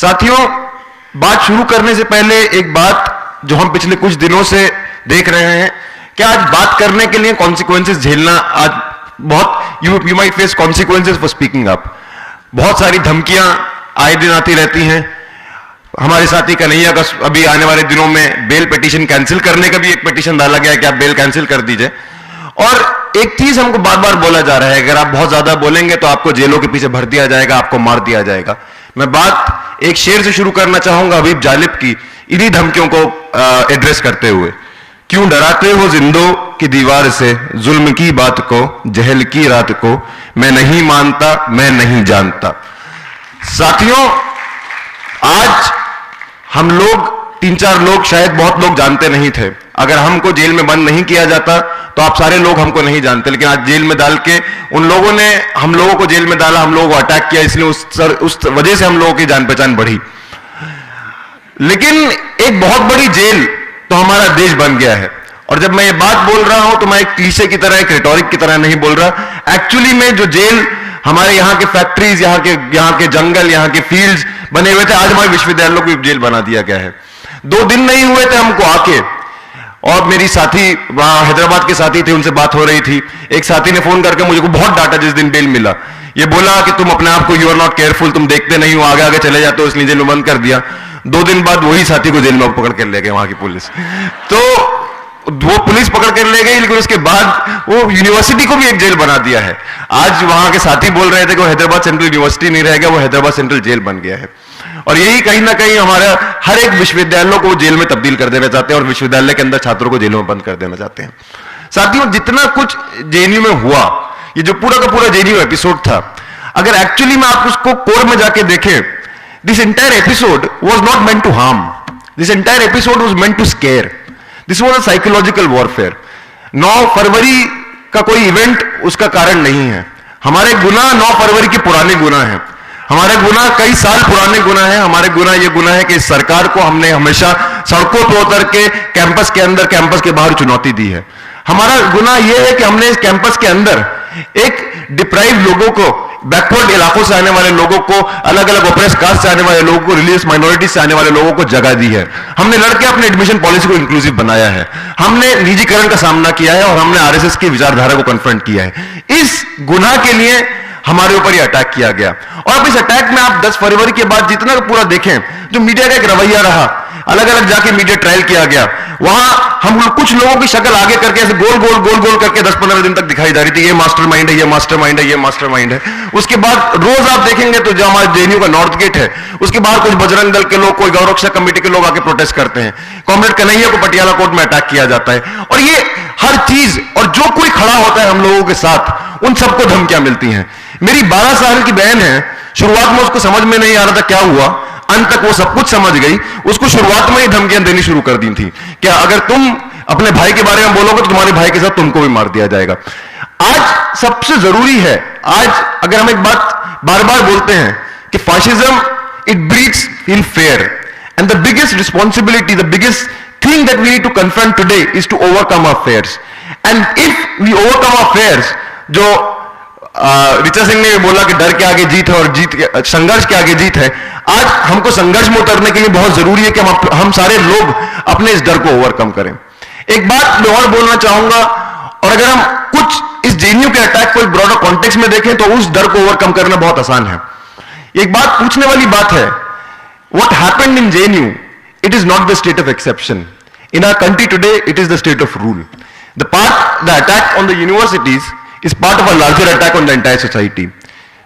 साथियों, बात शुरू करने से पहले एक बात जो हम पिछले कुछ दिनों से देख रहे हैं कि आज बात करने के लिए कॉन्सिक्वेंसेस झेलना, आज बहुत you might face consequences for speaking up. बहुत सारी धमकियां आए दिन आती रहती हैं। हमारे साथी कन्हैया का अभी आने वाले दिनों में बेल पिटीशन कैंसिल करने का भी एक पिटीशन डाला गया है कि आप बेल कैंसिल कर दीजिए। और एक चीज हमको बार बार बोला जा रहा है, अगर आप बहुत ज्यादा बोलेंगे तो आपको जेलों के पीछे भर दिया जाएगा, आपको मार दिया जाएगा। मैं बात एक शेर से शुरू करना चाहूंगा हबीब जालिब की, इन्हीं धमकियों को एड्रेस करते हुए। क्यों डराते हो जिंदों की दीवार से, जुल्म की बात को, जहल की रात को, मैं नहीं मानता, मैं नहीं जानता। साथियों, आज हम लोग 3-4 लोग, शायद बहुत लोग जानते नहीं थे। अगर हमको जेल में बंद नहीं किया जाता तो आप सारे लोग हमको नहीं जानते, लेकिन आज जेल में डाल के उन लोगों ने हम लोगों को जेल में डाला, हम लोगों को अटैक किया, इसलिए उस वजह से हम लोगों की जान पहचान बढ़ी। लेकिन एक बहुत बड़ी जेल तो हमारा देश बन गया है। और जब मैं ये बात बोल रहा हूं तो मैं एक क्लीशे की तरह, एक रिटोरिक की तरह नहीं बोल रहा। एक्चुअली में जो जेल हमारे यहाँ के फैक्ट्रीज, यहाँ के जंगल, यहाँ के फील्ड्स बने हुए थे, आज हमारे विश्वविद्यालयों को जेल बना दिया गया है। 2 दिन नहीं हुए थे हमको आके, और मेरी साथी वहां हैदराबाद के साथी थे, उनसे बात हो रही थी। एक साथी ने फोन करके मुझे को बहुत डांटा जिस दिन बेल मिला। ये बोला कि तुम अपने आप को, यू आर नॉट केयरफुल, तुम देखते नहीं हो, आगे आगे चले जाते हो, इसलिए जेल में बंद कर दिया। 2 दिन बाद वही साथी को जेल में पकड़ कर ले गए वहां की पुलिस। तो वो पुलिस पकड़ कर ले गई, लेकिन उसके बाद वो यूनिवर्सिटी को भी एक जेल बना दिया है। आज वहां के साथी बोल रहे थे कि वो हैदराबाद सेंट्रल यूनिवर्सिटी नहीं रहेगा, वो हैदराबाद सेंट्रल जेल बन गया है। और यही कहीं ना कहीं हमारा हर एक विश्वविद्यालयों को जेल में तब्दील कर देना चाहते हैं और विश्वविद्यालय के अंदर छात्रों को जेलों में बंद कर देना चाहते हैं। साथियों, जितना कुछ जेएनयू में हुआ, ये जो पूरा का पूरा जेएनयू एपिसोड था, अगर एक्चुअली में आप उसको कोर में जाके देखें, this entire episode was not meant to harm, this entire episode was meant to scare, this was a psychological warfare. 9 फरवरी का कोई इवेंट उसका कारण नहीं है। हमारे गुनाह 9 फरवरी के पुराने गुनाह हैं, हमारे गुनाह कई साल पुराने गुनाह हैं। हमारे गुनाह ये गुनाह है कि इस सरकार को हमने हमेशा सड़कों पर उतर के कैंपस के अंदर, कैंपस के बाहर चुनौती दी है। हमारा गुनाह यह है कि हमने इस कैंपस के अंदर एक डिप्राइव लोगों को, बैकवर्ड इलाकों से आने वाले लोगों को, अलग अलग ओप्रेस कास्ट से आने वाले लोगों को, रिलीजियस माइनॉरिटीज से आने वाले लोगों को जगह दी है। हमने लड़के अपने एडमिशन पॉलिसी को इंक्लूसिव बनाया है, हमने निजीकरण का सामना किया है और हमने आरएसएस की विचारधारा को कन्फ्रंट किया है। इस गुनाह के लिए हमारे ऊपर ये अटैक किया गया। और अब इस अटैक में आप 10 फरवरी के बाद जितना पूरा देखें, जो मीडिया का एक रवैया रहा, अलग अलग जाके मीडिया ट्रायल किया गया, वहां हम कुछ लोगों की शक्ल आगे करके ऐसे गोल गोल गोल गोल करके 10-15 दिन तक दिखाई जा रही थी, ये मास्टरमाइंड है, ये मास्टरमाइंड है, ये मास्टरमाइंड है। उसके बाद रोज आप देखेंगे तो जो हमारे जेएनयू का नॉर्थ गेट है, उसके बाहर कुछ बजरंग दल के लोग, कोई गौरक्षा कमेटी के लोग आके प्रोटेस्ट करते हैं। कॉमरेड कन्हैया को पटियाला कोर्ट में अटैक किया जाता है। और ये हर चीज, और जो कोई खड़ा होता है हम लोगों के साथ, उन सबको धमकियां मिलती हैं। मेरी 12 साल की बहन है, शुरुआत में उसको समझ में नहीं आ रहा था क्या हुआ, अंत तक वो सब कुछ समझ गई। उसको शुरुआत में ही धमकियां देनी शुरू कर दी थी, क्या अगर तुम अपने भाई के बारे में बोलोगे तो तुम्हारे भाई के साथ तुमको भी मार दिया जाएगा। आज सबसे जरूरी है, आज अगर हम एक बात बार बार बोलते हैं कि fascism it breeds in fear, and the biggest responsibility, the biggest thing that we need to confront today is to overcome our fears. And if we overcome our fears, जो ऋचा सिंह ने बोला कि डर के आगे जीत है और संघर्ष के आगे जीत है, आज हमको संघर्ष में उतरने के लिए बहुत जरूरी है कि हम सारे लोग अपने इस डर को ओवरकम करें। एक बात मैं और बोलना चाहूंगा, और अगर हम कुछ इस जेएनयू के अटैक को एक ब्रॉडर कॉन्टेक्स्ट में देखें तो उस डर को ओवरकम करना बहुत आसान है। एक बात पूछने वाली बात है, what happened in JNU, it is not the state of exception in our country today, it is the state of rule. The attack on the universities is part of a larger attack on the entire society.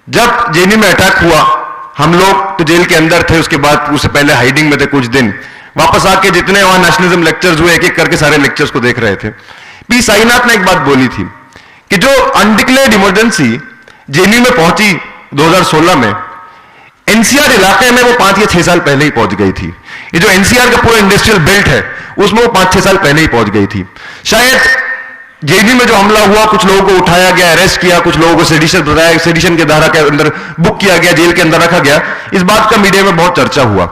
जब JNU में attack हुआ, हम लोग तो jail के अंदर थे, उसके बाद उससे पहले हाइडिंग में थे कुछ दिन। वापस आके जितने वहां नेशनलिज्म लेक्चर्स हुए, एक एक करके सारे लेक्चर्स को देख रहे थे। पी साईनाथ ने एक बात बोली थी कि जो अनडिक्लेयर्ड इमरजेंसी जेएनयू में पहुंची 2016 में, एनसीआर इलाके में वो 5 या 6 साल पहले ही पहुंच गई थी। ये जो एनसीआर का पूरा इंडस्ट्रियल बेल्ट है, उसमें वो 5-6 साल पहले ही पहुंच गई थी। शायद जेएनयू में जो हमला हुआ, कुछ लोगों को उठाया गया, अरेस्ट किया, कुछ लोगों को सेडिशन बताया, सेडिशन के धारा के अंदर बुक किया गया, जेल के अंदर रखा गया, इस बात का मीडिया में बहुत चर्चा हुआ।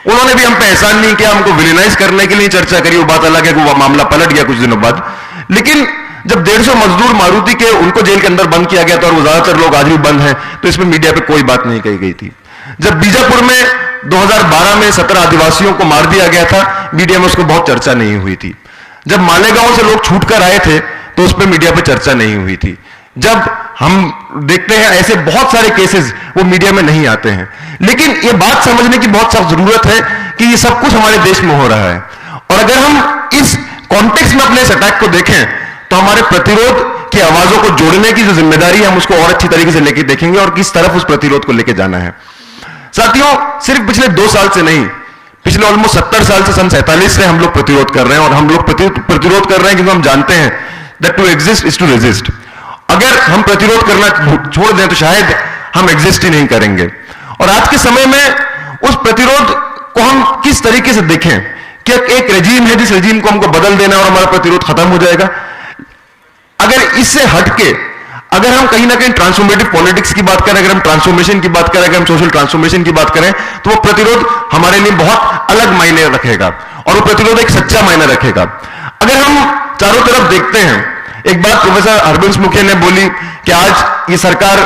उन्होंने भी हम पे एहसान नहीं किया, हमको विलेनाइज करने के लिए चर्चा करी, वो बात अलग है कि वो मामला पलट गया कुछ दिनों बाद। लेकिन जब 150 मजदूर मारुति के, उनको जेल के अंदर बंद किया गया था और वो ज्यादातर लोग आज भी बंद हैं, तो इसमें मीडिया पे कोई बात नहीं कही गई थी। जब बीजापुर में 2012 में 17 आदिवासियों को मार दिया गया था, मीडिया में उसको बहुत चर्चा नहीं हुई थी। जब मालेगांव से लोग छूटकर आए थे तो उस पर मीडिया पे चर्चा नहीं हुई थी। जब हम देखते हैं ऐसे बहुत सारे केसेस वो मीडिया में नहीं आते हैं। लेकिन ये बात समझने की बहुत सख्त जरूरत है कि ये सब कुछ हमारे देश में हो रहा है, और अगर हम इस कॉन्टेक्स्ट में अपने इस अटैक को देखें तो हमारे प्रतिरोध की आवाजों को जोड़ने की जो जिम्मेदारी है हम उसको और अच्छी तरीके से लेके देखेंगे और किस तरफ उस प्रतिरोध को लेके जाना है। साथियों, सिर्फ पिछले 2 साल से नहीं, पिछले ऑलमोस्ट 70 साल से, सन 47 से हम लोग प्रतिरोध कर रहे हैं, और हम लोग प्रतिरोध कर रहे हैं क्योंकि हम जानते हैं that to exist is to resist. अगर हम प्रतिरोध करना छोड़ दें तो शायद हम एग्जिस्ट ही नहीं करेंगे। और आज के समय में उस प्रतिरोध को हम किस तरीके से देखें कि एक रेजीम है जिस रेजीम को हमको बदल देना और हमारा प्रतिरोध खत्म हो जाएगा। अगर इससे हटके अगर हम कहीं ना कहीं ट्रांसफॉर्मेटिव पॉलिटिक्स की बात करें, अगर हम ट्रांसफॉर्मेशन की बात करें, अगर हम सोशल ट्रांसफॉर्मेशन की बात करें, तो वो प्रतिरोध हमारे लिए बहुत अलग मायने रखेगा और वो प्रतिरोध एक सच्चा मायने रखेगा। अगर हम चारों तरफ देखते हैं, एक बात प्रोफेसर हरबंस मुखिया ने बोली कि आज ये सरकार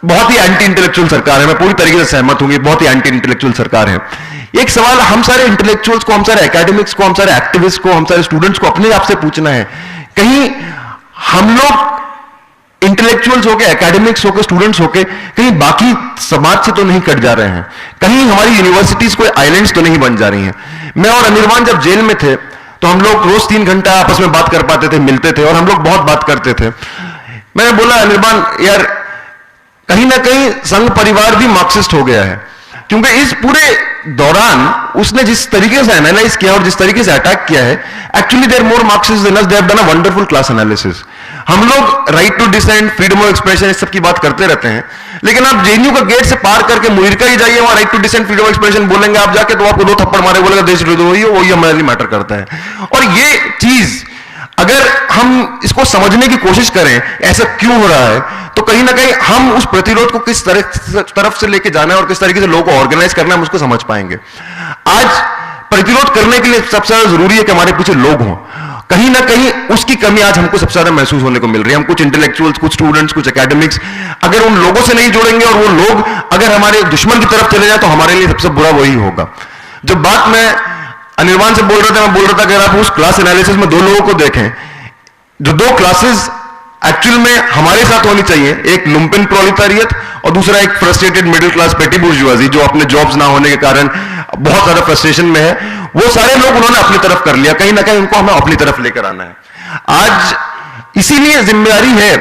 बहुत ही एंटी इंटेलेक्चुअल सरकार है। मैं पूरी तरीके से सहमत हूं, बहुत ही एंटी इंटेलेक्चुअल सरकार है। एक सवाल हम सारे इंटेलेक्चुअल्स को, हम सारे एकेडमिक्स को, हम सारे एक्टिविस्ट को, हम सारे स्टूडेंट्स को अपने आप से पूछना है, कहीं हम लोग इंटेलेक्चुअल्स होके, एकेडमिक्स होके, स्टूडेंट्स होके कहीं बाकी समाज से तो नहीं कट जा रहे हैं? कहीं हमारी यूनिवर्सिटीज कोई आइलैंड्स तो नहीं बन जा रही हैं? मैं और अनिर्बान जब जेल में थे तो हम लोग रोज 3 घंटा आपस में बात कर पाते थे, मिलते थे और हम लोग बहुत बात करते थे। मैंने बोला, अनिर्बान यार, कहीं ना कहीं संघ परिवार भी मार्क्सिस्ट हो गया है, क्योंकि इस पूरे दौरान उसने जिस तरीके से एनालाइज किया और जिस तरीके से अटैक किया है, actually they are more Marxist than us, they have done a wonderful class analysis. हम लोग right to dissent, freedom of expression, इस सब की बात करते रहते हैं, लेकिन आप जेएनयू का गेट से पार करके मुइरका ही जाइए, वहां right to dissent, freedom of expression बोलेंगे आप जाके, तो आपको 2 थप्पड़ मारे, बोलेगा देश विरोधी, वही हमारे लिए मैटर करता है। और ये चीज अगर हम इसको समझने की कोशिश करें ऐसा क्यों हो रहा है, तो कहीं ना कहीं हम उस प्रतिरोध को किस तरफ से लेके जाना है और किस तरीके से लोगों को ऑर्गेनाइज करना है, हम उसको समझ पाएंगे। आज प्रतिरोध करने के लिए सबसे ज्यादा जरूरी है कि हमारे पीछे लोग हों। कहीं ना कहीं उसकी कमी आज हमको सबसे ज्यादा महसूस होने को मिल रही है। हम कुछ इंटेलेक्चुअल्स, कुछ स्टूडेंट्स, कुछ एकेडमिक्स अगर उन लोगों से नहीं जुड़ेंगे और वो लोग अगर हमारे दुश्मन की तरफ चले जाए तो हमारे लिए सबसे बुरा वही होगा। जब बात मैं अनिर्बान से बोल रहा था, मैं बोल रहा था कि अगर आप उस क्लास एनालिसिस में 2 लोगों को देखें, जो 2 क्लासेस एक्चुअल में हमारे साथ होनी चाहिए, एक लुम्पेन प्रोलेटारियत और दूसरा एक फ्रस्ट्रेटेड मिडिल क्लास पेटी बुर्जुआजी, जो अपने जॉब्स ना होने के कारण बहुत ज्यादा फ्रस्ट्रेशन में है, वो सारे लोग उन्होंने अपनी तरफ कर लिया। कहीं ना कहीं उनको हमें अपनी तरफ लेकर आना है। आज इसीलिए जिम्मेदारी है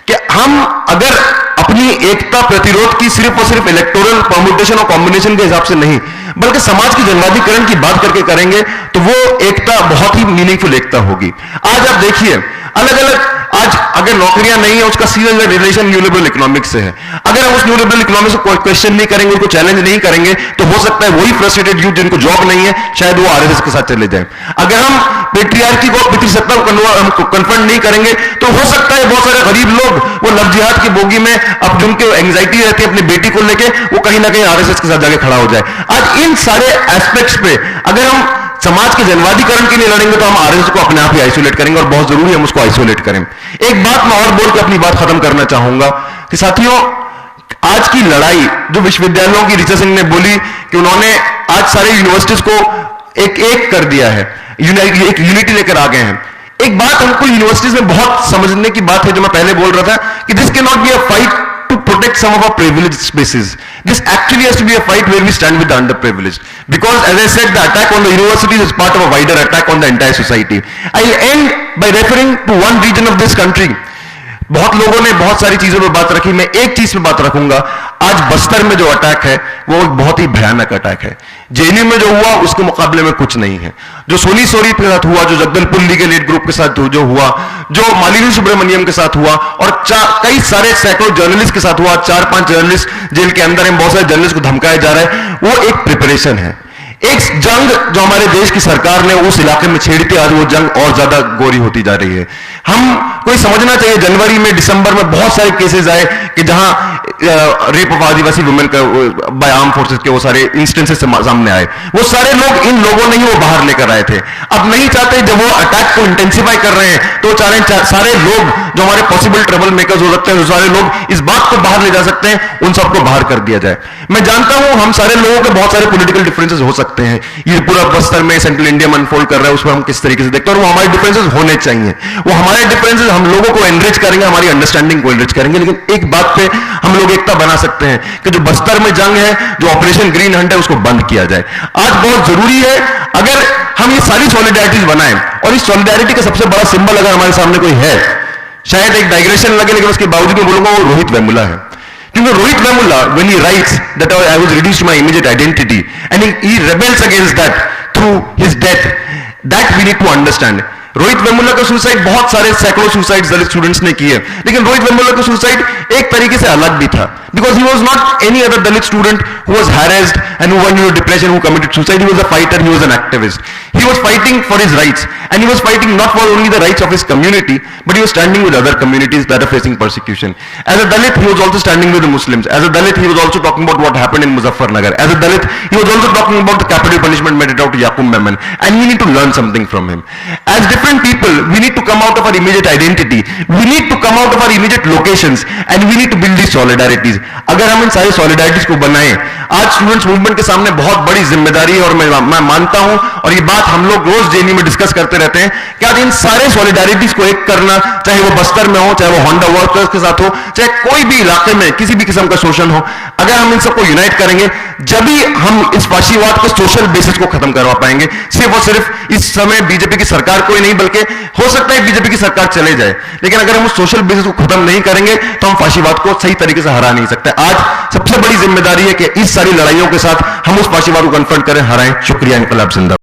कि हम अगर अपनी एकता प्रतिरोध की सिर्फ और सिर्फ इलेक्टोरल परम्यूटेशन और कॉम्बिनेशन के हिसाब से नहीं, बल्कि समाज की जनवादीकरण की बात करके करेंगे तो वो एकता बहुत ही मीनिंगफुल एकता होगी। आज आप देखिए, अलग अलग आज अगर नौकरियां नहीं है, उसका सीधा रिलेशन न्यूलिबरल इकोनॉमिक्स से है। अगर हम उस न्यूलिबरल इकोनॉमिक्स को क्वेश्चन नहीं करेंगे, उसको चैलेंज नहीं करेंगे, तो हो सकता है वही फ्रस्ट्रेटेड यूथ जिनको जॉब नहीं है, शायद वो आरएसएस के साथ चले जाए। अगर हम पेट्रियार्की को, पितृसत्ता को कन्फ्रंट नहीं करेंगे, तो हो सकता है बहुत सारे गरीब लोग वो लव जिहाद की बोगी में अब जिनके एंग्जाइटी रहती है अपनी बेटी को लेके, वो कहीं ना कहीं आरएसएस के साथ जाके खड़ा हो जाए। आज इन सारे एस्पेक्ट्स पे अगर हम समाज के जनवादीकरण के लिए लड़ेंगे तो हम आरएसएस को अपने आप ही आइसोलेट करेंगे, और बहुत जरूरी है हम उसको आइसोलेट करें। एक बात मैं और बोल के अपनी बात खत्म करना चाहूंगा कि साथियों, आज की लड़ाई जो विश्वविद्यालयों की ऋचा सिंह ने बोली कि उन्होंने आज सारे यूनिवर्सिटीज को एक कर दिया है, एक यूनिटी लेकर आ गए हैं। एक बात हमको यूनिवर्सिटीज में बहुत समझने की बात है, जो मैं पहले बोल रहा था कि this can not be a fight to protect some of our privileged spaces. This actually has to be a fight where we stand with the underprivileged. Because as I said, the attack on the universities is part of a wider attack on the entire society. I'll end by referring to one region of this country. बहुत लोगों ने बहुत सारी चीजों पर बात रखी, मैं एक चीज पे बात रखूंगा। आज बस्तर में जो अटैक है वो एक बहुत ही भयानक अटैक है। जेएनयू में जो हुआ उसके मुकाबले में कुछ नहीं है। जो सोनी सोरी के साथ हुआ, जो जगदलपुर लीगल एड ग्रुप के साथ जो हुआ, जो मालिनी सुब्रमण्यम के साथ हुआ, और कई सारे सैकड़ों जर्नलिस्ट के साथ हुआ, 4-5 जर्नलिस्ट जेल के अंदर हैं, बहुत सारे जर्नलिस्ट को धमकाया जा रहा है, वो एक प्रिपरेशन है। एक जंग जो हमारे देश की सरकार ने उस इलाके में छेड़ी थी, आज वो जंग और ज्यादा गोरी होती जा रही है। हम कोई समझना चाहिए, जनवरी में दिसंबर में बहुत सारे केसेस आए कि जहां रेप ऑफ आदिवासी वुमेन का बाय आर्म फोर्सेस के वो सारे इंस्टेंसेस सामने आए। वो सारे लोग इन लोगों ने ही वो बाहर लेकर आए थे। अब नहीं चाहते, जब वो अटैक को इंटेंसिफाई कर रहे हैं तो चाह रहे सारे लोग जो हमारे पॉसिबल ट्रबल मेकर्स हो सकते हैं, जो सारे लोग इस बात को बाहर ले जा सकते हैं, उन सबको बाहर कर दिया जाए। मैं जानता हूं हम सारे लोगों के बहुत सारे पॉलिटिकल डिफरेंसेस हो सकते हैं। ये पूरा बस्तर में सेंट्रल इंडिया में अनफोल्ड कर रहा है, उसमें हम किस तरीके से देखते हैं, और वो हमारे डिफरेंसेस होने चाहिए। वो हमारे डिफरेंसेस हम लोगों को एनरिच करेंगे, हमारी अंडरस्टैंडिंग को एनरिच करेंगे। लेकिन एक बात पे हम लोग एकता बना सकते हैं कि जो बस्तर में जंग है, जो ऑपरेशन ग्रीन हंट है, उसको बंद किया जाए। आज बहुत जरूरी है, अगर हम ये सारी सॉलिडारिटीज बनाएं, और इस सॉलिडारिटी का सबसे बड़ा सिंबल अगर हमारे सामने कोई है, शायद एक डाइग्रेशन लगे लेकिन उसके बावजूद मैं बोलूंगा वो रोहित वेमुला है। क्योंकि Rohit Vemula, when he writes that I was reduced to my immediate identity and he rebels against that through his death, that we need to understand. Rohit Vemula का सुसाइड बहुत सारे सैकड़ों सुसाइड दलित स्टूडेंट्स ने किए, लेकिन रोहित वेमुला का सुसाइड एक तरीके से अलग भी था, because he was not any other Dalit student who was harassed and who went into depression, who committed suicide. He was a fighter, he was an activist. He was fighting for his rights, and he was fighting not for only the rights of his community, but he was standing with other communities that are facing persecution. As a Dalit, he was also standing with the Muslims. As a Dalit, he was also talking about what happened in Muzaffarnagar. As a Dalit, he was also talking about the capital punishment meted out to Yaqub Memon, and we need to learn something from him. As different people, we need to come out of our immediate identity. We need to come out of our immediate locations, and we need to build these solidarities. अगर हम इन सारी सॉलिडारिटीज को बनाएं, आज students movement के सामने बहुत बड़ी जिम्मेदारी है, और मैं मानता हूं, और ये बात हम लोग रोज जेएनयू में डिस्कस करते रहते हैं कि आज इन सारे सॉलिडारिटीज को एक करना, चाहे वो बस्तर में हो, चाहे वो होंडा वर्कर्स के साथ हो, चाहे कोई भी इलाके में किसी भी किस्म का शोषण हो, अगर हम इन सबको यूनाइट करेंगे, जब भी हम इस फाशीवाद को सोशल बेसिस को खत्म करवा पाएंगे। सिर्फ और सिर्फ इस समय बीजेपी की सरकार कोई नहीं, बल्कि हो सकता है बीजेपी की सरकार चले जाए, लेकिन अगर हम उस सोशल बेसिस को खत्म नहीं करेंगे तो हम फाशीवाद को सही तरीके से हरा नहीं सकते। आज सबसे बड़ी जिम्मेदारी है कि इस सारी लड़ाइयों के साथ हम उस फाशीवाद को कन्फ्रंट करें, हराएं। शुक्रिया। इनकलाब जिंदाबाद।